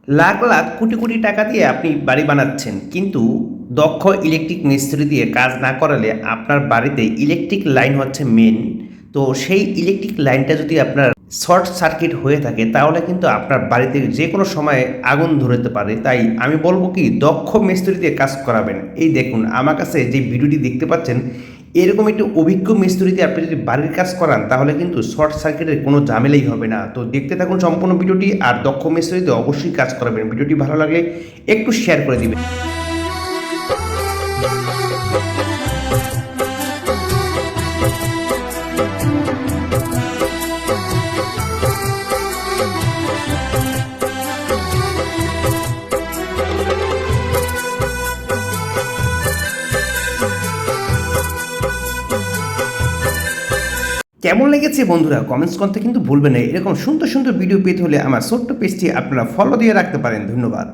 লাখ লাখ কোটি কোটি টাকা দিয়ে আপনি বাড়ি বানাচ্ছেন, কিন্তু দক্ষ ইলেকট্রিক মিস্ত্রি দিয়ে কাজ না করালে আপনার বাড়িতে ইলেকট্রিক লাইন হচ্ছে মেন। তো সেই ইলেকট্রিক লাইনটা যদি আপনার শর্ট সার্কিট হয়ে থাকে তাহলে কিন্তু আপনার বাড়িতে যে কোনো সময় আগুন ধরতে পারে। তাই আমি বলবো কি, দক্ষ মিস্ত্রি দিয়ে কাজ করাবেন। এই দেখুন আমার কাছে যে ভিডিওটি দেখতে পাচ্ছেন, এরকম একটি অভিজ্ঞ মিস্ত্রিতে আপনি যদি বাড়ির কাজ করান তাহলে কিন্তু শর্ট সার্কিটের কোনো ঝামেলাই হবে না। তো দেখতে থাকুন সম্পূর্ণ ভিডিওটি, আর দক্ষ মিস্ত্রিতে অবশ্যই কাজ করাবেন। ভিডিওটি ভালো লাগলে একটু শেয়ার করে দিবেন। কেমন লেগেছে বন্ধুরা, কমেন্টস করতে কিন্তু ভুলবেন না। এরকম সুন্দর সুন্দর ভিডিও পেতে হলে আমার ছোট্ট পেজটি আপনারা ফলো দিয়ে রাখতে পারেন। ধন্যবাদ।